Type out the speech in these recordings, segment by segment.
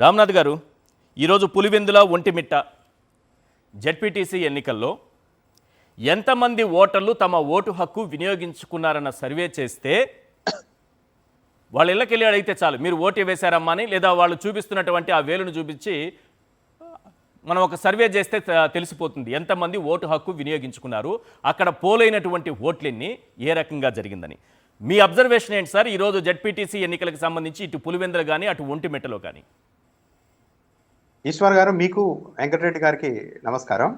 రామ్నాథ్ గారు, ఈరోజు పులివెందుల ఒంటిమిట్ట జెడ్పీటీసీ ఎన్నికల్లో ఎంతమంది ఓటర్లు తమ ఓటు హక్కు వినియోగించుకున్నారన్న సర్వే చేస్తే వాళ్ళ ఇళ్ళకెళ్ళి అడిగితే చాలు మీరు ఓటు వేశారమ్మా అని, లేదా వాళ్ళు చూపిస్తున్నటువంటి ఆ వేలును చూపించి మనం ఒక సర్వే చేస్తే తెలిసిపోతుంది ఎంతమంది ఓటు హక్కు వినియోగించుకున్నారు, అక్కడ పోలైనటువంటి ఓట్లన్నీ ఏ రకంగా జరిగిందని. మీ అబ్జర్వేషన్ ఏంటి సార్ ఈరోజు జెడ్పీటీసీ ఎన్నికలకు సంబంధించి ఇటు పులివెందుల కానీ అటు ఒంటిమిట్టలో కానీ? ఈశ్వర్ గారు, మీకు వెంకటరెడ్డి గారికి నమస్కారం.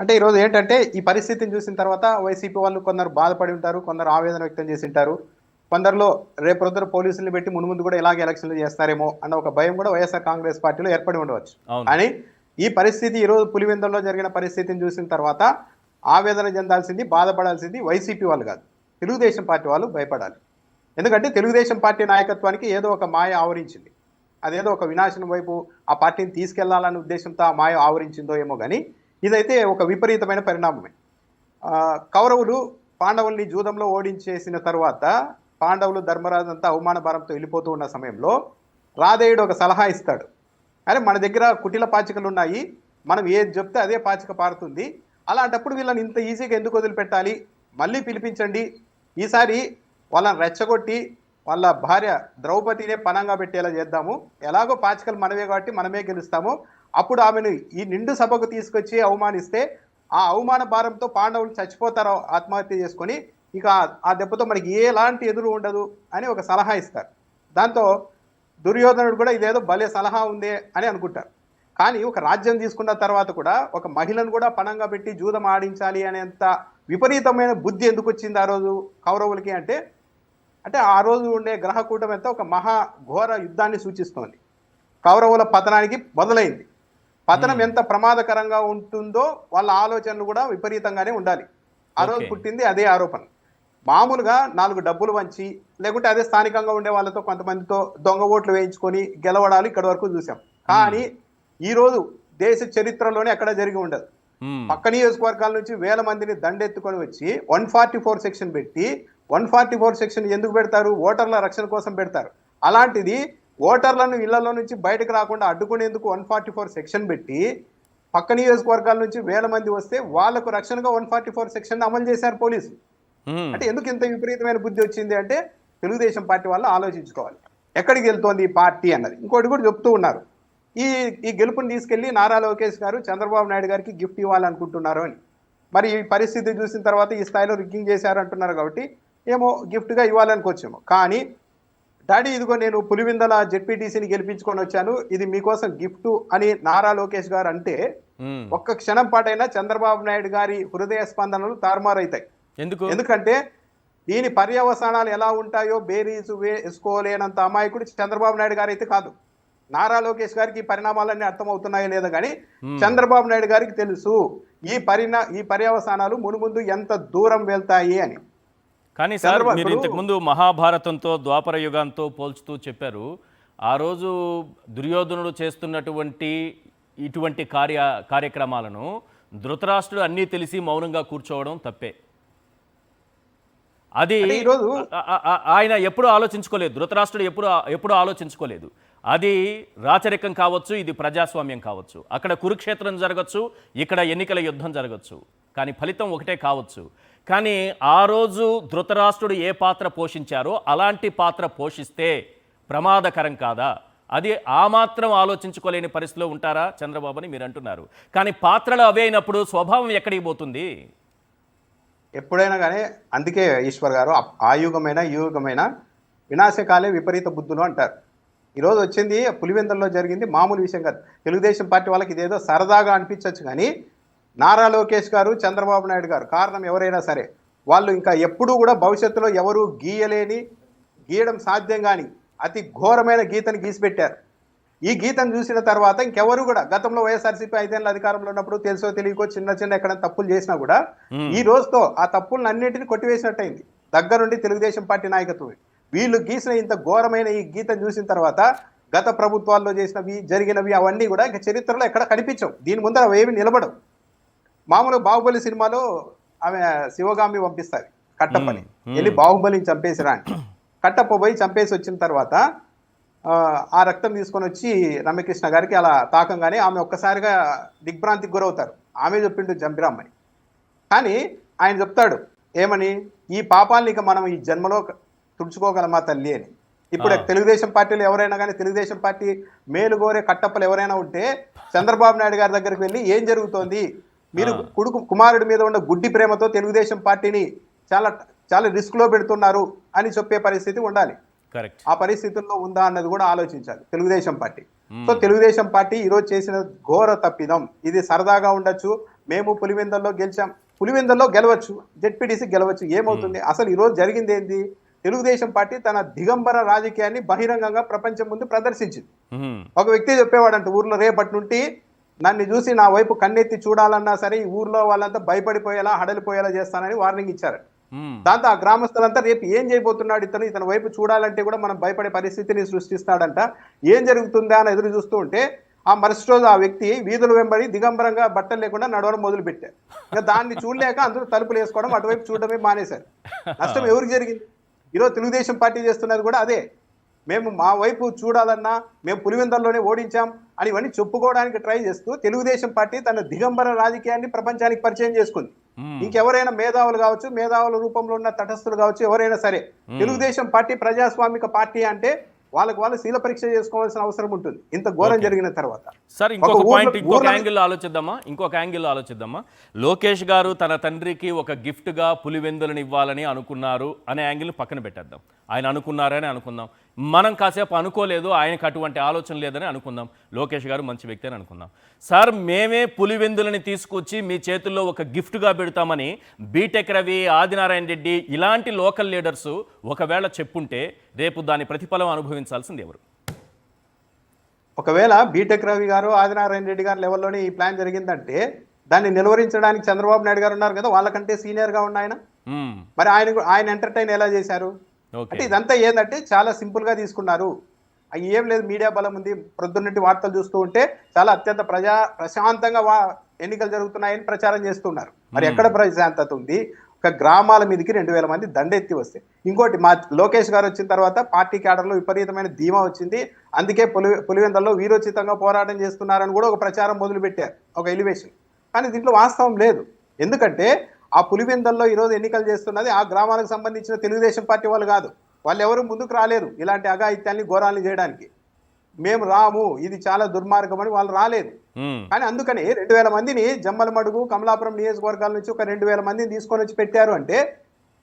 అంటే ఈరోజు ఏంటంటే ఈ పరిస్థితిని చూసిన తర్వాత వైసీపీ వాళ్ళు కొందరు బాధపడి ఉంటారు, కొందరు ఆవేదన వ్యక్తం చేసి ఉంటారు, కొందరిలో రేపొద్దున పోలీసులు పెట్టి మున్ముందు కూడా ఇలాగే ఎలక్షన్లు చేస్తారేమో అన్న ఒక భయం కూడా వైఎస్ఆర్ కాంగ్రెస్ పార్టీలో ఏర్పడి ఉండవచ్చు. కానీ ఈ పరిస్థితి ఈరోజు పులివెందులలో జరిగిన పరిస్థితిని చూసిన తర్వాత ఆవేదన చెందాల్సింది, బాధపడాల్సింది వైసీపీ వాళ్ళు కాదు, తెలుగుదేశం పార్టీ వాళ్ళు భయపడాలి. ఎందుకంటే తెలుగుదేశం పార్టీ నాయకత్వానికి ఏదో ఒక మాయ ఆవరించింది. అదేదో ఒక వినాశనం వైపు ఆ పార్టీని తీసుకెళ్లాలనే ఉద్దేశంతో ఆ మాయ ఆవరించిందో ఏమో కానీ ఇదైతే ఒక విపరీతమైన పరిణామమే. కౌరవులు పాండవుల్ని జూదంలో ఓడించేసిన తర్వాత పాండవులు ధర్మరాజు అంతా అవమాన భారంతో వెళ్ళిపోతూ ఉన్న సమయంలో రాధేయుడు ఒక సలహా ఇస్తాడు. అరే, మన దగ్గర కుటిల పాచికలు ఉన్నాయి, మనం ఏది చెప్తే అదే పాచిక పారుతుంది, అలాంటప్పుడు వీళ్ళని ఇంత ఈజీగా ఎందుకు వదిలిపెట్టాలి, మళ్ళీ పిలిపించండి, ఈసారి వాళ్ళని రెచ్చగొట్టి వాళ్ళ భార్య ద్రౌపదినే పనంగా పెట్టేలా చేద్దాము, ఎలాగో పాచికలు మనమే కాబట్టి మనమే గెలుస్తాము, అప్పుడు ఆమెను ఈ నిండు సభకు తీసుకొచ్చి అవమానిస్తే ఆ అవమాన భారంతో పాండవులు చచ్చిపోతారు ఆత్మహత్య చేసుకొని, ఇక ఆ దెబ్బతో మనకి ఎలాంటి ఎదురు ఉండదు అని ఒక సలహా ఇస్తారు. దాంతో దుర్యోధనుడు కూడా ఇదేదో భలే సలహా ఉందే అని అనుకుంటారు. కానీ ఒక రాజ్యం తీసుకున్న తర్వాత కూడా ఒక మహిళను కూడా పణంగా పెట్టి జూదం ఆడించాలి అనేంత విపరీతమైన బుద్ధి ఎందుకు వచ్చింది ఆ రోజు కౌరవులకి అంటే ఆ రోజు ఉండే గ్రహ కూటమి అంతా ఒక మహా ఘోర యుద్ధాన్ని సూచిస్తోంది. కౌరవుల పతనానికి మొదలైంది. పతనం ఎంత ప్రమాదకరంగా ఉంటుందో వాళ్ళ ఆలోచనలు కూడా విపరీతంగానే ఉండాలి. ఆ రోజు పుట్టింది అదే ఆరోపణ. మామూలుగా 4 డబ్బులు వంచి లేకుంటే అదే స్థానికంగా ఉండే వాళ్ళతో కొంతమందితో దొంగ ఓట్లు వేయించుకొని గెలవడాలు ఇక్కడి వరకు చూసాం. కానీ ఈ రోజు దేశ చరిత్రలోనే ఎక్కడ జరిగి ఉండదు. పక్క నియోజకవర్గాల నుంచి వేల మందిని దండెత్తుకొని వచ్చి 144 సెక్షన్ పెట్టి, 144 సెక్షన్ ఎందుకు పెడతారు? ఓటర్ల రక్షణ కోసం పెడతారు. అలాంటిది ఓటర్లను ఇళ్లలో నుంచి బయటకు రాకుండా అడ్డుకునేందుకు 144 సెక్షన్ పెట్టి పక్క నియోజకవర్గాల నుంచి వేల మంది వస్తే వాళ్లకు రక్షణగా 144 సెక్షన్ అమలు చేశారు పోలీసులు. అంటే ఎందుకు ఇంత విపరీతమైన బుద్ధి వచ్చింది అంటే తెలుగుదేశం పార్టీ వాళ్ళు ఆలోచించుకోవాలి, ఎక్కడికి వెళ్తోంది ఈ పార్టీ అన్నది. ఇంకోటి కూడా చెప్తూ ఉన్నారు, ఈ గెలుపుని తీసుకెళ్లి నారా లోకేష్ గారు చంద్రబాబు నాయుడు గారికి గిఫ్ట్ ఇవ్వాలనుకుంటున్నారు అని. మరి ఈ పరిస్థితి చూసిన తర్వాత ఈ స్థాయిలో రిగ్గింగ్ చేశారు అంటున్నారు కాబట్టి ఏమో గిఫ్ట్గా ఇవ్వాలనుకోవచ్చేమో. కానీ డాడీ, ఇదిగో నేను పులివెందుల జెడ్పీటీసీని గెలిపించుకొని వచ్చాను, ఇది మీకోసం గిఫ్ట్ అని నారా లోకేష్ గారు అంటే ఒక్క క్షణం పాటైనా చంద్రబాబు నాయుడు గారి హృదయ స్పందనలు తారుమారైతాయి. ఎందుకంటే దీని పర్యవసానాలు ఎలా ఉంటాయో బేరీజు వేసుకోలేనంత అమాయకుడు చంద్రబాబు నాయుడు గారు అయితే కాదు. నారా లోకేష్ గారికి ఈ పరిణామాలన్నీ అర్థమవుతున్నాయో లేదో కానీ చంద్రబాబు నాయుడు గారికి తెలుసు ఈ పర్యవసానాలు మునుముందు ఎంత దూరం వెళ్తాయి అని. కానీ సార్, మీరు ఇంతకుముందు మహాభారతంతో ద్వాపర యుగంతో పోల్చుతూ చెప్పారు, ఆ రోజు దుర్యోధనుడు చేస్తున్నటువంటి ఇటువంటి కార్యక్రమాలను ధృతరాష్ట్రుడు అన్నీ తెలిసి మౌనంగా కూర్చోవడం తప్పే. అది ఈరోజు ఆయన ఎప్పుడూ ఆలోచించుకోలేదు, ధృతరాష్ట్రుడు ఎప్పుడూ ఆలోచించుకోలేదు. అది రాచరికం కావచ్చు, ఇది ప్రజాస్వామ్యం కావచ్చు, అక్కడ కురుక్షేత్రం జరగచ్చు, ఇక్కడ ఎన్నికల యుద్ధం జరగచ్చు, కానీ ఫలితం ఒకటే కావచ్చు. కానీ ఆ రోజు ధృతరాష్ట్రుడు ఏ పాత్ర పోషించారో అలాంటి పాత్ర పోషిస్తే ప్రమాదకరం కాదా? అది ఆ మాత్రం ఆలోచించుకోలేని పరిస్థితిలో ఉంటారా చంద్రబాబు అని మీరు అంటున్నారు. కానీ పాత్రలు అవే అయినప్పుడు స్వభావం ఎక్కడికి పోతుంది? ఎప్పుడైనా కానీ అందుకే ఈశ్వర్ గారు, ఆ యుగమైన ఈ యుగమైన వినాశకాలే విపరీత బుద్ధులు అంటారు. ఈరోజు వచ్చింది పులివెందులలో జరిగింది మామూలు విషయం కాదు. తెలుగుదేశం పార్టీ వాళ్ళకి ఇదేదో సరదాగా అనిపించవచ్చు, కానీ నారా లోకేష్ గారు, చంద్రబాబు నాయుడు గారు, కారణం ఎవరైనా సరే, వాళ్ళు ఇంకా ఎప్పుడూ కూడా భవిష్యత్తులో ఎవరు గీయడం సాధ్యం కానీ అతి ఘోరమైన గీతను గీసిపెట్టారు. ఈ గీతను చూసిన తర్వాత ఇంకెవరు కూడా, గతంలో వైఎస్ఆర్సీపీ 5 ఏళ్ళ అధికారంలో ఉన్నప్పుడు తెలుసో తెలియకో చిన్న ఎక్కడ తప్పులు చేసినా కూడా ఈ రోజుతో ఆ తప్పులను అన్నింటినీ కొట్టివేసినట్టయింది దగ్గరుండి తెలుగుదేశం పార్టీ నాయకత్వం. వీళ్ళు గీసిన ఇంత ఘోరమైన ఈ గీతను చూసిన తర్వాత గత ప్రభుత్వాల్లో చేసినవి, జరిగినవి అవన్నీ కూడా ఇంకా చరిత్రలో ఎక్కడ కనిపించవు. దీని ముందర అవేమి నిలబడవు. మామూలు బాహుబలి సినిమాలో ఆమె శివగామి పంపిస్తారు కట్టప్పని, వెళ్ళి బాహుబలిని చంపేసిరా అని. కట్టప్ప పోయి చంపేసి వచ్చిన తర్వాత ఆ రక్తం తీసుకొని వచ్చి రమ్యకృష్ణ గారికి అలా తాకంగానే ఆమె ఒక్కసారిగా దిగ్భ్రాంతికి గురవుతారు. ఆమె చెప్పిండు జంబిరామ్మని. కానీ ఆయన చెప్తాడు ఏమని, ఈ పాపాలని ఇక మనం ఈ జన్మలో తుడుచుకోగలమా తల్లి అని. ఇప్పుడు తెలుగుదేశం పార్టీలో ఎవరైనా కానీ, తెలుగుదేశం పార్టీ మేలు కోరే కట్టప్పలు ఎవరైనా ఉంటే చంద్రబాబు నాయుడు గారి దగ్గరికి వెళ్ళి ఏం జరుగుతోంది, మీరు కుమారుడి మీద ఉన్న గుడ్డి ప్రేమతో తెలుగుదేశం పార్టీని చాలా చాలా రిస్క్ లో పెడుతున్నారు అని చెప్పే పరిస్థితి ఉండాలి. ఆ పరిస్థితుల్లో ఉందా అన్నది కూడా ఆలోచించాలి Telugu Desam party. So Telugu Desam party ఈరోజు చేసిన ఘోర తప్పిదం. ఇది సరదాగా ఉండొచ్చు, మేము పులివెందుల్లో గెలిచాం, పులివెందుల్లో గెలవచ్చు, జెడ్పీటీసీ గెలవచ్చు, ఏమవుతుంది? అసలు ఈరోజు జరిగింది ఏంది? తెలుగుదేశం పార్టీ తన దిగంబర రాజకీయాన్ని బహిరంగంగా ప్రపంచం ముందు ప్రదర్శించింది. ఒక వ్యక్తి చెప్పేవాడంట ఊర్లో, రేపటి నుండి నన్ను చూసి నా వైపు కన్నెత్తి చూడాలన్నా సరే ఈ ఊర్లో వాళ్ళంతా భయపడిపోయేలా హడలిపోయేలా చేస్తానని వార్నింగ్ ఇచ్చారు. దాంతో ఆ గ్రామస్తులంతా రేపు ఏం చేయబోతున్నాడు ఇతని వైపు చూడాలంటే కూడా మనం భయపడే పరిస్థితిని సృష్టిస్తాడంట. ఏం జరుగుతుందా అని ఎదురు చూస్తూ ఉంటే ఆ మరుసటి రోజు ఆ వ్యక్తి వీధుల వెంబడి దిగంబరంగా బట్టలు లేకుండా నడవడం మొదలు పెట్టారు. ఇంకా దాన్ని చూడలేక అందరూ తలుపులు వేసుకోవడం, అటువైపు చూడడమే మానేశారు. నష్టం ఎవరికి జరిగింది? ఈరోజు తెలుగుదేశం పార్టీ చేస్తున్నది కూడా అదే. మేము మా వైపు చూడాలన్నా మేము పులివెందుల్లోనే ఓడించాం అని ఇవన్నీ చెప్పుకోవడానికి ట్రై చేస్తూ తెలుగుదేశం పార్టీ తన దిగంబర రాజకీయాన్ని ప్రపంచానికి పరిచయం చేసుకుంది. ఇంకెవరైనా మేధావులు కావచ్చు, మేధావుల రూపంలో ఉన్న తటస్థులు కావచ్చు, ఎవరైనా సరే తెలుగుదేశం పార్టీ ప్రజాస్వామిక పార్టీ అంటే వాళ్ళు శీల పరీక్ష చేసుకోవాల్సిన అవసరం ఉంటుంది ఇంత ఘోరం జరిగిన తర్వాత. సార్ ఇంకొక పాయింట్, ఇంకొక యాంగిల్లో ఆలోచిద్దామా. లోకేష్ గారు తన తండ్రికి ఒక గిఫ్ట్ గా పులివెందులను ఇవ్వాలని అనుకున్నారు అనే యాంగిల్ పక్కన పెట్టేద్దాం. ఆయన అనుకున్నారని అనుకుందాం. మనం కాసేపు అనుకోలేదు, ఆయనకు అటువంటి ఆలోచన లేదని అనుకుందాం. లోకేష్ గారు మంచి వ్యక్తి అని అనుకుందాం. సార్ మేమే పులివెందులని తీసుకొచ్చి మీ చేతుల్లో ఒక గిఫ్ట్గా పెడతామని బీటెక్ రవి, ఆదినారాయణ రెడ్డి ఇలాంటి లోకల్ లీడర్స్ ఒకవేళ చెప్పుంటే రేపు దాని ప్రతిఫలం అనుభవించాల్సింది ఎవరు? ఒకవేళ బీటెక్ రవి గారు, ఆదినారాయణ రెడ్డి గారు లెవెల్లోనే ఈ ప్లాన్ జరిగిందంటే దాన్ని నిలువరించడానికి చంద్రబాబు నాయుడు గారు ఉన్నారు కదా, వాళ్ళకంటే సీనియర్ గా ఉన్న ఆయన, మరి ఆయన ఎంటర్టైన్ ఎలా చేశారు అంటే ఇదంతా ఏంటంటే చాలా సింపుల్ గా తీసుకున్నారు. ఏం లేదు, మీడియా బలం ఉంది. ప్రొద్దున్నటి వార్తలు చూస్తూ ఉంటే చాలా అత్యంత ప్రశాంతంగా ఎన్నికలు జరుగుతున్నాయని ప్రచారం చేస్తున్నారు. మరి ఎక్కడ ప్రశాంతత ఉంది? ఒక గ్రామాల మీదకి 2000 మంది దండెత్తి వస్తే. ఇంకోటి, మా లోకేష్ గారు వచ్చిన తర్వాత పార్టీ క్యాడర్లో విపరీతమైన ధీమా వచ్చింది. అందుకే పులివెందుల్లో వీరోచితంగా పోరాటం చేస్తున్నారని కూడా ఒక ప్రచారం మొదలు పెట్టారు, ఒక ఎలివేషన్. కానీ దీంట్లో వాస్తవం లేదు. ఎందుకంటే ఆ పులివెందుల్లో ఈరోజు ఎన్నికలు చేస్తున్నది ఆ గ్రామాలకు సంబంధించిన తెలుగుదేశం పార్టీ వాళ్ళు కాదు. వాళ్ళు ఎవరు ముందుకు రాలేరు ఇలాంటి అఘాయిత్యాన్ని, ఘోరాలను చేయడానికి. మేము రాము, ఇది చాలా దుర్మార్గం అని వాళ్ళు రాలేదు. కానీ అందుకని 2000 మందిని జమ్మలమడుగు, కమలాపురం నియోజకవర్గాల నుంచి ఒక 2000 మందిని తీసుకొని వచ్చి పెట్టారు అంటే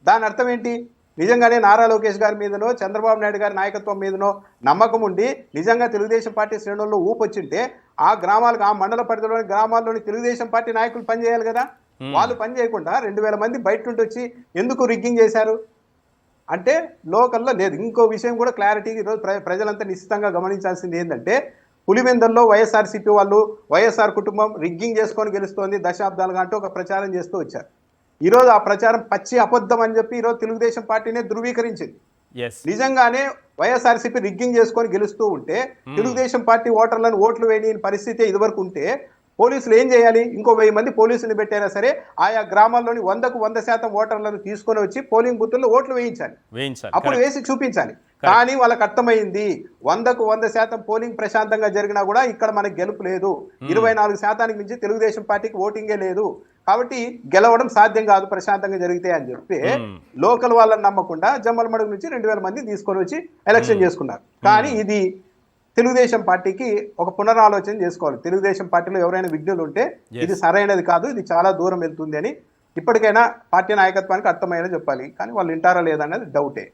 దాని అర్థం ఏంటి? నిజంగానే నారా లోకేష్ గారి మీదనో చంద్రబాబు నాయుడు గారి నాయకత్వం మీదనో నమ్మకం ఉండి నిజంగా తెలుగుదేశం పార్టీ శ్రేణుల్లో ఊపొచ్చింటే ఆ గ్రామాలకు, ఆ మండల పరిధిలోని గ్రామాల్లోని తెలుగుదేశం పార్టీ నాయకులు పనిచేయాలి కదా. వాళ్ళు పని చేయకుండా 2000 మంది బయట నుండి వచ్చి ఎందుకు రిగ్గింగ్ చేశారు అంటే లోకల్లో లేదు. ఇంకో విషయం కూడా క్లారిటీ ఈరోజు ప్రజలంతా నిశ్చితంగా గమనించాల్సింది ఏంటంటే, పులివెందుల్లో వైఎస్ఆర్సీపీ వాళ్ళు, వైఎస్ఆర్ కుటుంబం రిగ్గింగ్ చేసుకొని గెలుస్తోంది దశాబ్దాలుగా అంటూ ఒక ప్రచారం చేస్తూ వచ్చారు. ఈరోజు ఆ ప్రచారం పచ్చి అబద్ధం అని చెప్పి ఈరోజు తెలుగుదేశం పార్టీనే ధృవీకరించింది. నిజంగానే వైఎస్ఆర్సీపీ రిగ్గింగ్ చేసుకొని గెలుస్తూ ఉంటే తెలుగుదేశం పార్టీ ఓటర్లను ఓట్లు వేయని పరిస్థితి ఇదివరకు ఉంటే పోలీసులు ఏం చేయాలి? ఇంకో 1000 మంది పోలీసులు పెట్టైనా సరే ఆయా గ్రామాల్లోని 100కు 100% ఓటర్లను తీసుకొని వచ్చి పోలింగ్ బూతుల్లో ఓట్లు వేయించాలి. అప్పుడు వేసి చూపించాలి. కానీ వాళ్ళకి అర్థమైంది 100కు 100% పోలింగ్ ప్రశాంతంగా జరిగినా కూడా ఇక్కడ మనకి గెలుపు లేదు, 24% మించి తెలుగుదేశం పార్టీకి ఓటింగే లేదు, కాబట్టి గెలవడం సాధ్యం కాదు ప్రశాంతంగా జరిగితే అని చెప్పి లోకల్ వాళ్ళని నమ్మకుండా జమ్మలమడుగు నుంచి 2000 మంది తీసుకొని వచ్చి ఎలక్షన్ చేసుకున్నారు. కానీ ఇది తెలుగుదేశం పార్టీకి ఒక పునరాలోచన చేసుకోవాలి. తెలుగుదేశం పార్టీలో ఎవరైనా విఘ్నులు ఉంటే ఇది సరైనది కాదు, ఇది చాలా దూరం వెళ్తుంది అని ఇప్పటికైనా పార్టీ నాయకత్వానికి అర్థమయ్యేలా చెప్పాలి. కానీ వాళ్ళు వింటారా లేదనేది డౌటే.